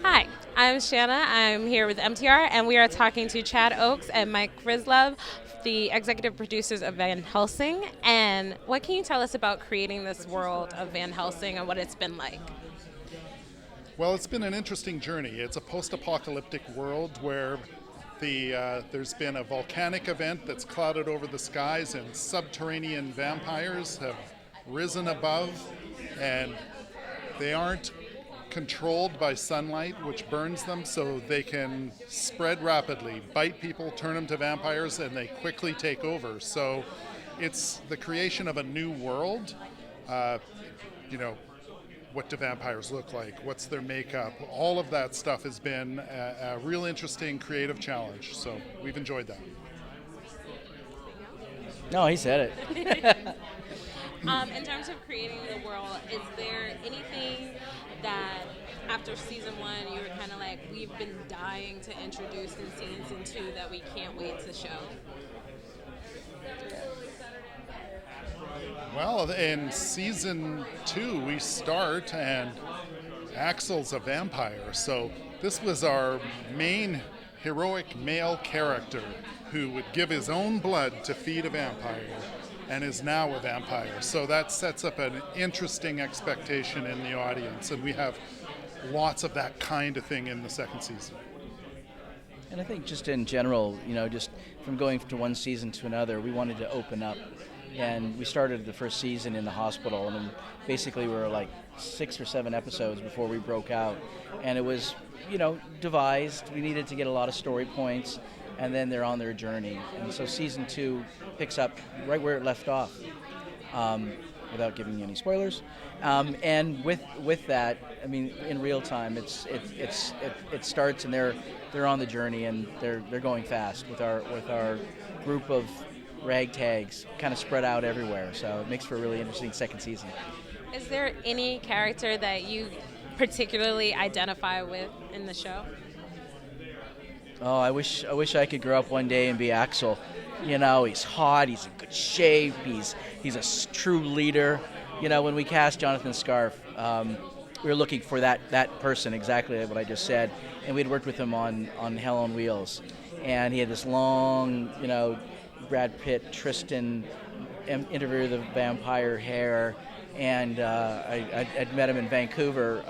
Hi, I'm Shanna. I'm here with MTR, and we are talking to Chad Oakes and Mike Frislev, the executive producers of Van Helsing. And what can you tell us about creating this world of Van Helsing and what it's been like? Well, it's been an interesting journey. It's a post-apocalyptic world where there's been a volcanic event that's clouded over the skies, and subterranean vampires have risen above, and they aren't controlled by sunlight, which burns them, so they can spread rapidly, bite people, turn them to vampires, and they quickly take over. So it's the creation of a new world. Uh, you know, what do vampires look like? What's their makeup? All of that stuff has been a real interesting creative challenge. So we've enjoyed that. No, he said it. In terms of creating the world, is there anything that after season 1 you were kind of like, we've been dying to introduce in season 2 that we can't wait to show? Well, in season 2 we start and Axel's a vampire. So this was our main heroic male character who would give his own blood to feed a vampire and is now a vampire. So that sets up an interesting expectation in the audience, and we have lots of that kind of thing in the second season. And I think just in general, just from going to one season to another, we wanted to open up. And we started the first season in the hospital, and then basically we were like 6 or 7 episodes before we broke out. And it was, devised. We needed to get a lot of story points, and then they're on their journey. And so season 2 picks up right where it left off, without giving you any spoilers. And with that, I mean, in real time, it starts, and they're on the journey, and they're going fast with our group of ragtags kind of spread out everywhere. So it makes for a really interesting second season. Is there any character that you particularly identify with in the show? Oh, I wish I could grow up one day and be Axel. He's hot, he's in good shape, he's a true leader. When we cast Jonathan Scarf, we were looking for that person, exactly what I just said, and we'd worked with him on Hell on Wheels, and he had this long, Brad Pitt, Tristan, Interview of the Vampire hair, and I'd met him in Vancouver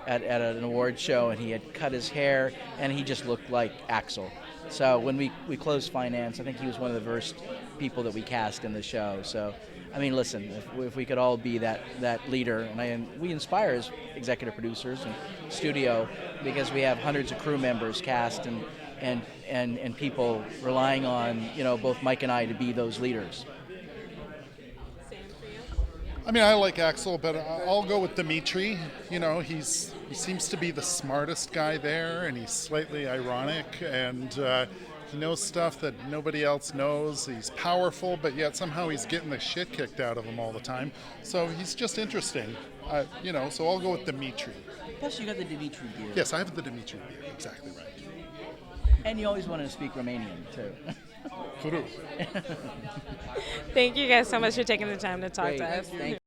at an award show, and he had cut his hair, and he just looked like Axel. So when we closed finance, I think he was one of the first people that we cast in the show. So, I mean, listen, if we could all be that leader, and we inspire as executive producers and studio, because we have hundreds of crew members cast and people relying on both Mike and I to be those leaders. Same for you? I mean, I like Axel, but I'll go with Dimitri. He seems to be the smartest guy there, and he's slightly ironic, and he knows stuff that nobody else knows. He's powerful, but yet somehow he's getting the shit kicked out of him all the time. So he's just interesting, so I'll go with Dimitri. Plus you got the Dimitri beard. Yes, I have the Dimitri beard, exactly right. And you always wanted to speak Romanian, too. Furu. Thank you guys so much for taking the time to talk Great. to us. Thank you.